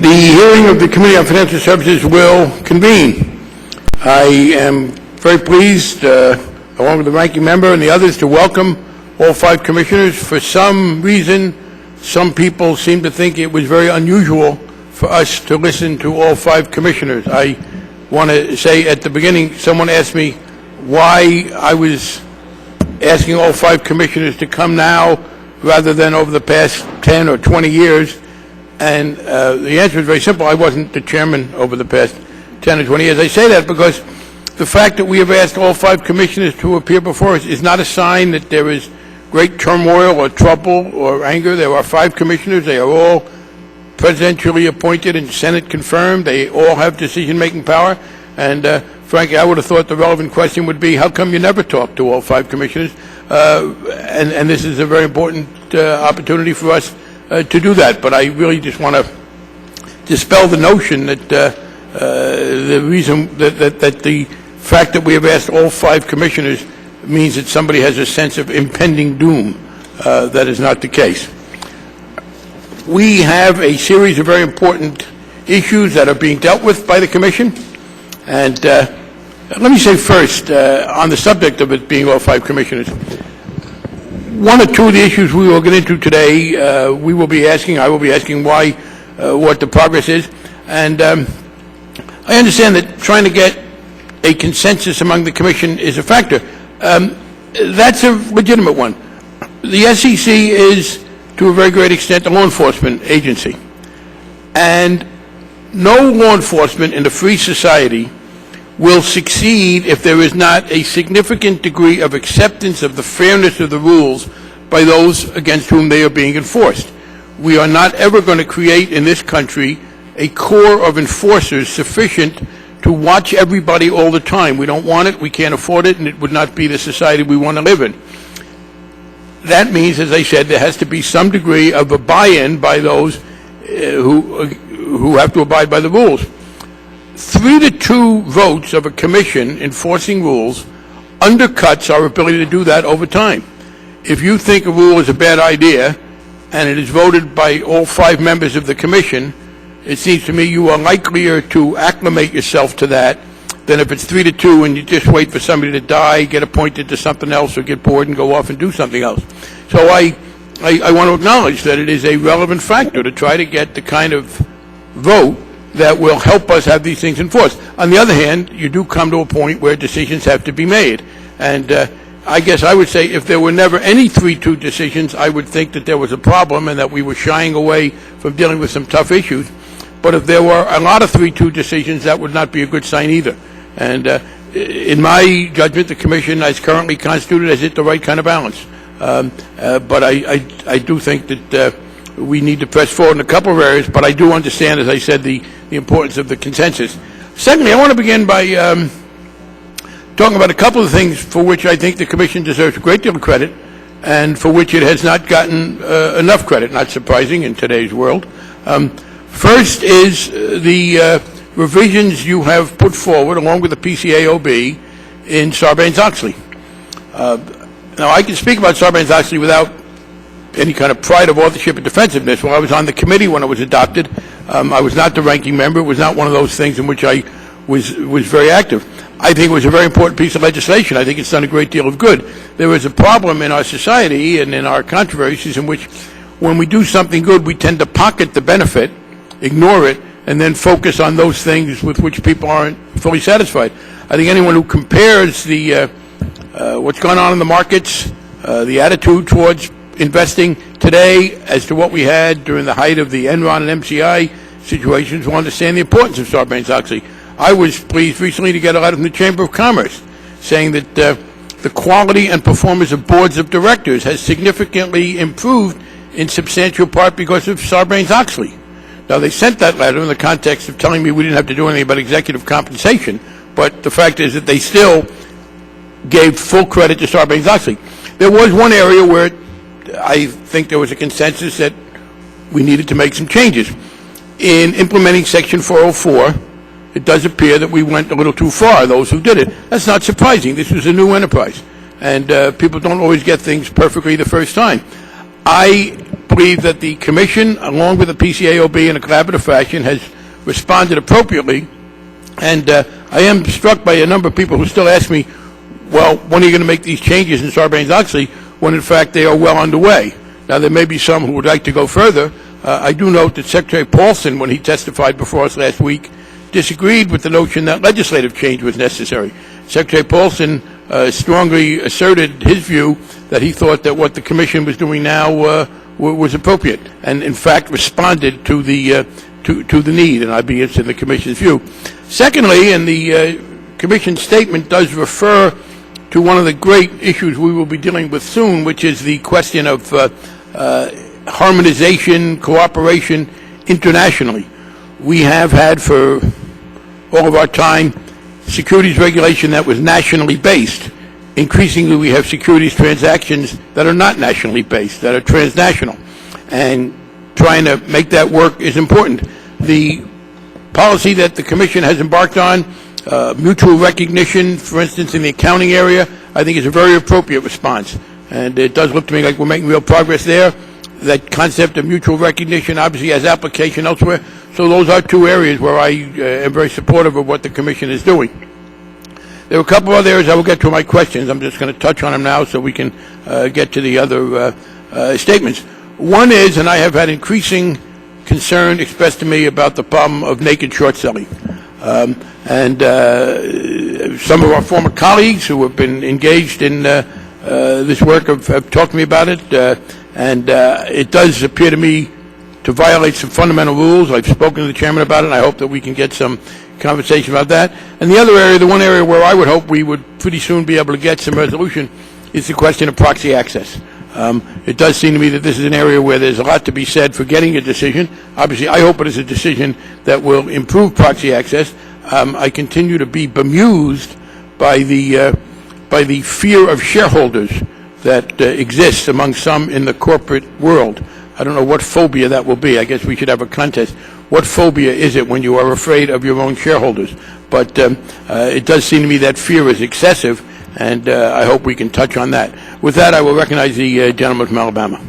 The hearing of the Committee on Financial Services will convene. I am very pleased, along with the ranking member and the others, to welcome all 5 commissioners. For some reason, some people seem to think it was very unusual for us to listen to all 5 commissioners. I want to say at the beginning, someone asked me why I was asking all 5 commissioners to come now rather than over the past 10 or 20 years. And the answer is very simple. I wasn't the chairman over the past 10 or 20 years. I say that because the fact that we have asked all 5 commissioners to appear before us is not a sign that there is great turmoil or trouble or anger. There are 5 commissioners. They are all presidentially appointed and Senate confirmed. They all have decision-making power. And frankly, I would have thought the relevant question would be, how come you never talk to all 5 commissioners? And this is a very important opportunity for us to do that. But I really just want to dispel the notion that the reason that the fact that we have asked all 5 commissioners means that somebody has a sense of impending doom. That is not the case. We have a series of very important issues that are being dealt with by the Commission. And let me say first, on the subject of it being all 5 commissioners, one or two of the issues we will get into today, I will be asking why, what the progress is. And I understand that trying to get a consensus among the Commission is a factor. That's a legitimate one. The SEC is, to a very great extent, a law enforcement agency. And no law enforcement in a free society will succeed if there is not a significant degree of acceptance of the fairness of the rules by those against whom they are being enforced. We are not ever going to create in this country a corps of enforcers sufficient to watch everybody all the time. We don't want it, we can't afford it, and it would not be the society we want to live in. That means, as I said, there has to be some degree of a buy-in by those who have to abide by the rules. 3-2 votes of a commission enforcing rules undercuts our ability to do that over time. If you think a rule is a bad idea and it is voted by all 5 members of the commission, it seems to me you are likelier to acclimate yourself to that than if it's 3-2 and you just wait for somebody to die, get appointed to something else, or get bored and go off and do something else. So I want to acknowledge that it is a relevant factor to try to get the kind of vote that will help us have these things enforced. On the other hand, you do come to a point where decisions have to be made. And I guess I would say if there were never any 3-2 decisions, I would think that there was a problem and that we were shying away from dealing with some tough issues. But if there were a lot of 3-2 decisions, that would not be a good sign either. And in my judgment, the Commission, as currently constituted, has hit the right kind of balance. But I do think that we need to press forward in a couple of areas, but I do understand, as I said, the importance of the consensus. Secondly, I want to begin by talking about a couple of things for which I think the Commission deserves a great deal of credit and for which it has not gotten enough credit, not surprising in today's world. First is the revisions you have put forward, along with the PCAOB, in Sarbanes-Oxley. Now, I can speak about Sarbanes-Oxley without any kind of pride of authorship and defensiveness. When I was on the committee when it was adopted, I was not the ranking member. It was not one of those things in which I was very active. I think it was a very important piece of legislation. I think it's done a great deal of good. There is a problem in our society and in our controversies in which when we do something good, we tend to pocket the benefit, ignore it, and then focus on those things with which people aren't fully satisfied. I think anyone who compares the what's going on in the markets, the attitude towards investing today as to what we had during the height of the Enron and MCI situations will understand the importance of Sarbanes-Oxley. I was pleased recently to get a letter from the Chamber of Commerce saying that the quality and performance of boards of directors has significantly improved in substantial part because of Sarbanes-Oxley. Now, they sent that letter in the context of telling me we didn't have to do anything about executive compensation, but the fact is that they still gave full credit to Sarbanes-Oxley. There was one area where I think there was a consensus that we needed to make some changes. In implementing Section 404, it does appear that we went a little too far, those who did it. That's not surprising. This was a new enterprise, and people don't always get things perfectly the first time. I believe that the Commission, along with the PCAOB in a collaborative fashion, has responded appropriately. And I am struck by a number of people who still ask me, well, when are you going to make these changes in Sarbanes-Oxley, when in fact they are well underway? Now, there may be some who would like to go further. I do note that Secretary Paulson, when he testified before us last week, disagreed with the notion that legislative change was necessary. Secretary Paulson strongly asserted his view that he thought that what the Commission was doing now was appropriate, and in fact responded to the need, and I'd be interested in the Commission's view. Secondly, and the Commission statement does refer to one of the great issues we will be dealing with soon, which is the question of harmonization, cooperation internationally. We have had for all of our time securities regulation that was nationally based. Increasingly, we have securities transactions that are not nationally based, that are transnational. And trying to make that work is important. The policy that the Commission has embarked on, mutual recognition, for instance, in the accounting area, I think is a very appropriate response. And it does look to me like we're making real progress there. That concept of mutual recognition obviously has application elsewhere. So those are two areas where I am very supportive of what the Commission is doing. There are a couple other areas I will get to in my questions. I'm just going to touch on them now so we can get to the other statements. One is, and I have had increasing concern expressed to me about the problem of naked short selling. And some of our former colleagues who have been engaged in this work have talked to me about it. And it does appear to me to violate some fundamental rules. I've spoken to the chairman about it, and I hope that we can get some conversation about that. And the other area, the one area where I would hope we would pretty soon be able to get some resolution, is the question of proxy access. It does seem to me that this is an area where there's a lot to be said for getting a decision. Obviously, I hope it is a decision that will improve proxy access. I continue to be bemused by the fear of shareholders that exists among some in the corporate world. I don't know what phobia that will be. I guess we should have a contest. What phobia is it when you are afraid of your own shareholders? But it does seem to me that fear is excessive, and I hope we can touch on that. With that, I will recognize the gentleman from Alabama.